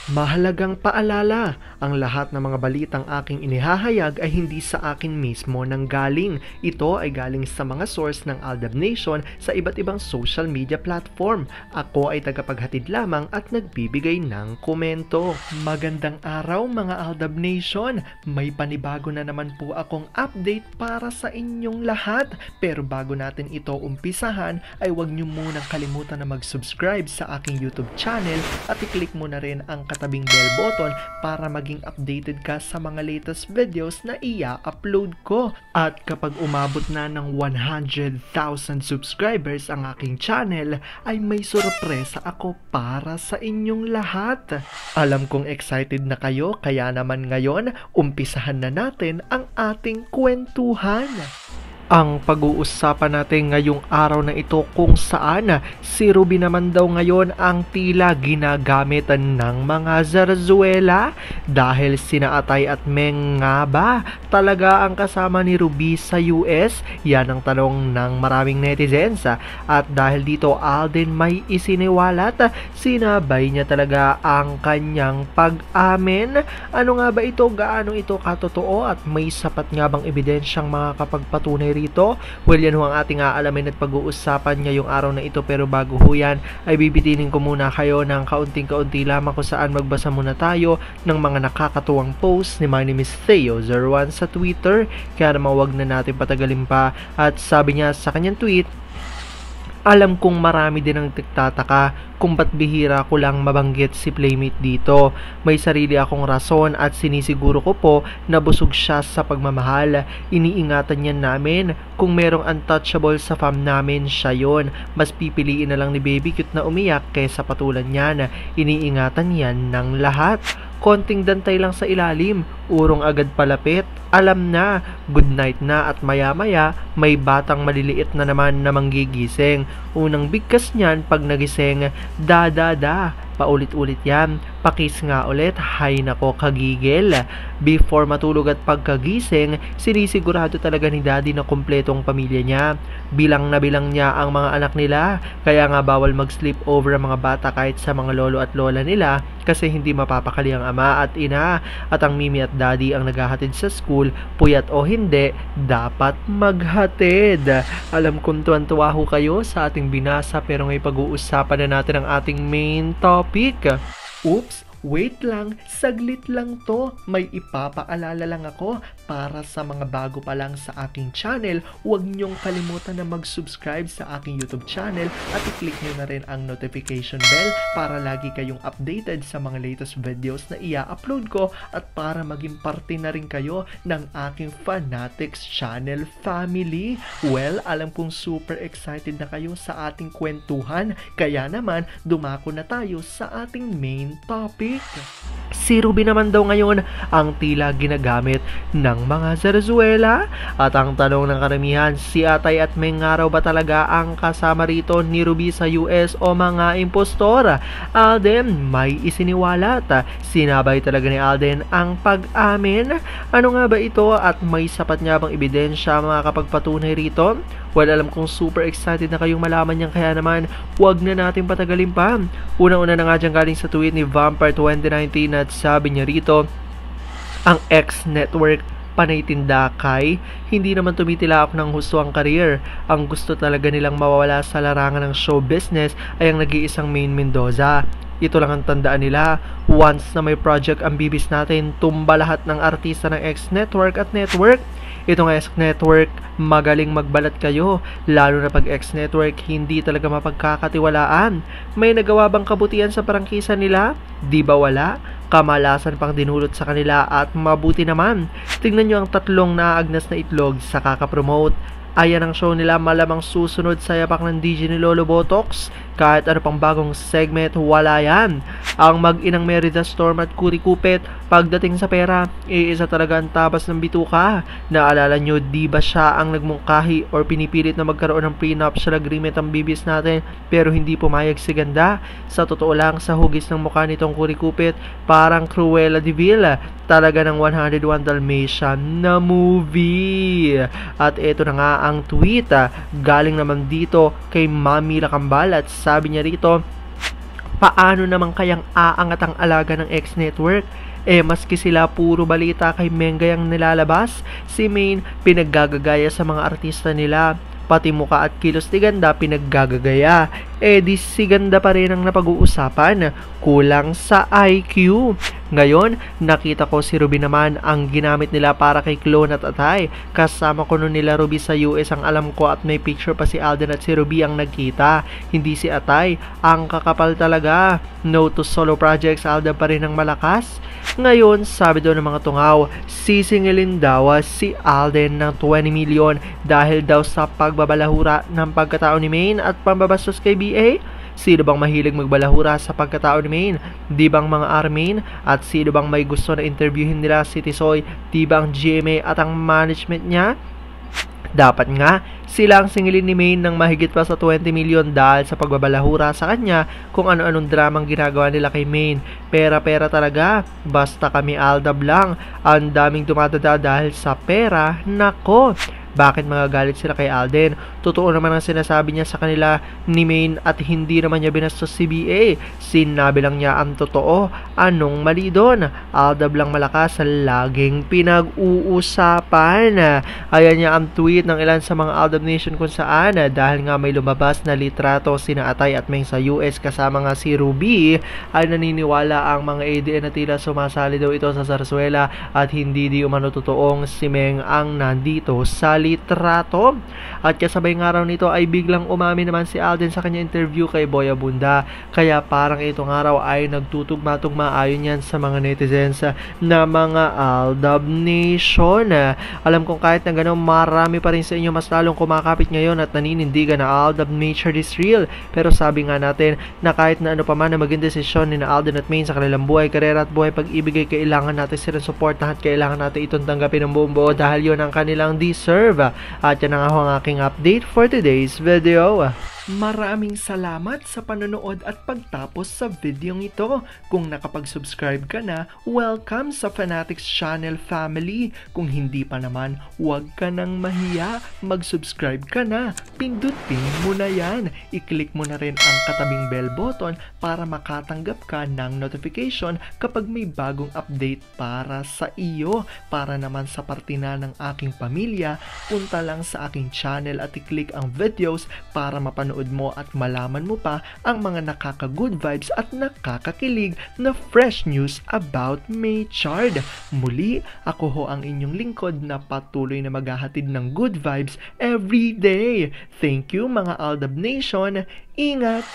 Mahalagang paalala, ang lahat ng mga balitang aking inihahayag ay hindi sa akin mismo nanggaling. Ito ay galing sa mga source ng Aldab Nation sa iba't ibang social media platform. Ako ay tagapaghatid lamang at nagbibigay ng komento. Magandang araw mga Aldab Nation! May panibago na naman po akong update para sa inyong lahat. Pero bago natin ito umpisahan ay huwag niyo munang kalimutan na mag-subscribe sa aking YouTube channel at i-click mo na rin ang katabing bell button para maging updated ka sa mga latest videos na i-upload ko. At kapag umabot na ng 100,000 subscribers ang aking channel, ay may sorpresa ako para sa inyong lahat. Alam kong excited na kayo, kaya naman ngayon, umpisahan na natin ang ating kwentuhan. Ang pag-uusapan natin ngayong araw na ito kung saan si Ruby naman daw ngayon ang tila ginagamit ng mga zarzuela dahil sina Atay at Meng nga ba talaga ang kasama ni Ruby sa US? Yan ang tanong ng maraming netizens at dahil dito Alden may isiniwalat, sinabay niya talaga ang kanyang pag-amin. Ano nga ba ito? Gaano ito katotoo at may sapat nga bang ebidensyang makakapagpatunay rito? Well, yan ho ang ating aalamin at pag-uusapan ngayong araw na ito, pero bago ho yan ay bibitinin ko muna kayo ng kaunting-kaunti lamang kung saan magbasa muna tayo ng mga nakakatuwang post ni My Name is Theo01 sa Twitter, kaya naman wag na natin patagalin pa. At sabi niya sa kanyang tweet, alam kong marami din ang nagtataka kung ba't bihira ko lang mabanggit si Playmate dito. May sarili akong rason at sinisiguro ko po na busog siya sa pagmamahal. Iniingatan niya namin kung merong untouchable sa fam namin, siya yon. Mas pipiliin na lang ni Baby Cute na umiyak kaysa patulan niyan. Iniingatan yan ng lahat. Konting dantay lang sa ilalim, urong agad palapit. Alam na, good night na at maya-maya may batang maliliit na naman na manggigising. Unang bigkas niyan pag nagising, da. Paulit-ulit yan. Pakis nga ulit, hay nako kagigil. Before matulog at pagkagising, sinisigurado talaga ni Daddy na kumpletong pamilya niya. Bilang na bilang niya ang mga anak nila, kaya nga bawal mag-sleep over ang mga bata kahit sa mga lolo at lola nila kasi hindi mapapakali ang ama at ina. At ang Mimi at Daddy ang naghahatid sa school, puyat o hindi, dapat maghatid. Alam kong tuwan-tuwa ho kayo sa ating binasa, pero ngayon pag-uusapan na natin ang ating main topic. Oops! Wait lang, saglit lang to. May ipapaalala lang ako para sa mga bago pa lang sa aking channel. Huwag niyong kalimutan na mag-subscribe sa aking YouTube channel at i-click niyo na rin ang notification bell para lagi kayong updated sa mga latest videos na i-upload ko at para maging parte na rin kayo ng aking Fanatics channel family. Well, alam kong super excited na kayo sa ating kwentuhan, kaya naman dumako na tayo sa ating main topic. Si Ruby naman daw ngayon ang tila ginagamit ng mga zarzuela at ang tanong ng karamihan, si Atay at Meng nga raw ba talaga ang kasama rito ni Ruby sa US o mga impostor? Alden may isiniwalat, sinabay talaga ni Alden ang pag-amin. Ano nga ba ito at may sapat nga bang ebidensya makakapagpatunay rito? Well, alam kong super excited na kayong malaman yan, kaya naman huwag na natin patagalin pa. Unang-una na nga dyan galing sa tweet ni Vampire 2019 at sabi niya rito, ang X-Network panay tindakay, hindi naman tumitila ako ng husto ang career. Ang gusto talaga nilang mawawala sa larangan ng show business ay ang nag-iisang Main Mendoza. Ito lang ang tandaan nila, once na may project ang bibis natin, tumba lahat ng artista ng X-Network at network. Itong X-Network, magaling magbalat kayo, lalo na pag X-Network hindi talaga mapagkakatiwalaan. May nagawa bang kabutihan sa prangkisa nila? Di ba wala? Kamalasan pang dinulot sa kanila at mabuti naman. Tingnan nyo ang tatlong naaagnas na itlog sa kakapromote. Ayan ang show nila, malamang susunod sa yapak ng DJ ni Lolo Botox. Kahit ano pang bagong segment, wala yan. Ang mag-inang Merida Storm at Kuri Kupet, pagdating sa pera, iisa talaga ang tabas ng bituka. Naalala nyo, di ba siya ang nagmungkahi or pinipilit na magkaroon ng prenuptial agreement ang bibis natin, pero hindi pumayag si Ganda? Sa totoo lang, sa hugis ng mukha nitong Kuri Kupet, parang Cruella de Vil. Talaga ng 101 Dalmatian na movie. At ito na nga ang tweet, galing naman dito kay Mami Lakambal at sabi niya rito, Paano naman kayang aangat ang alaga ng X-Network? Maski sila puro balita kay Mengay ang nilalabas, si Maine pinaggagagaya sa mga artista nila. Pati muka at kilos ni Ganda pinaggagagaya. Di si Ganda pa rin ang napag-uusapan. Kulang sa IQ. Ngayon, nakita ko si Ruby naman ang ginamit nila para kay Clone at Atay. Kasama ko nun nila Ruby sa US ang alam ko at may picture pa si Alden at si Ruby ang nagkita. Hindi si Atay. Ang kakapal talaga. No to solo projects, Alden pa rin ang malakas. Ngayon, sabi daw ng mga tungaw, sisingilin daw si Alden ng 20 million dahil daw sa pagbabalahura ng pagkatao ni Maine at pambabastos kay BA. Sino bang mahilig magbalahura sa pagkatao ni Maine? Di bang mga Armin? At sino bang may gusto na interviewin nila si Tisoy? Di bang GMA at ang management niya? Dapat nga, sila ang singilin ni Maine ng mahigit pa sa 20 million dahil sa pagbabalahura sa kanya kung ano-anong dramang ginagawa nila kay Maine. Pera-pera talaga, basta kami Aldab lang. Ang daming dumadada dahil sa pera, nako. Bakit magagalit sila kay Alden? Totoo naman ang sinasabi niya sa kanila ni Maine at hindi naman niya binastos si BA. Sinabi lang niya ang totoo. Anong mali doon? Aldab lang malakas sa laging pinag-uusapan. Ayan niya ang tweet ng ilan sa mga Aldab Nation kung saan dahil nga may lumabas na litrato sina Atay at Meng sa US kasama nga si Ruby, ay naniniwala ang mga ADN na tila sumasali daw ito sa zarzuela at hindi di umano totoong si Meng ang nandito sa litrato. At kasabay nga raw nito ay biglang umamin naman si Alden sa kanya interview kay Boy Abunda. Kaya parang itong araw ay nagtutugma-tugma ayon yan sa mga netizens na mga Aldab Nation. Alam kong kahit na gano'n marami pa rin sa inyo mas lalong kumakapit ngayon at naninindigan na Aldab nature is real. Pero sabi nga natin na kahit na ano pa man na maging desisyon ni na Alden at Maine sa kanilang buhay, karera at buhay pag-ibig ay kailangan natin silang suportahan at kailangan natin itong tanggapin ng buong buo dahil yun ang kanilang deserve. At yan ang ang aking update for today's video. Maraming salamat sa panonood at pagtapos sa videong ito. Kung nakapag-subscribe ka na, welcome sa Fanatics Channel family. Kung hindi pa naman, huwag ka nang mahiya. Mag-subscribe ka na. Pindutin mo na yan. I-click mo na rin ang katabing bell button para makatanggap ka ng notification kapag may bagong update para sa iyo. Para naman sa parte na ng aking pamilya, punta lang sa aking channel at i-click ang videos para mapanood mo at malaman mo pa ang mga nakaka-good vibes at nakakakilig na fresh news about Maychard. Muli, ako ho ang inyong lingkod na patuloy na maghahatid ng good vibes every day. Thank you mga Aldab Nation. Ingat!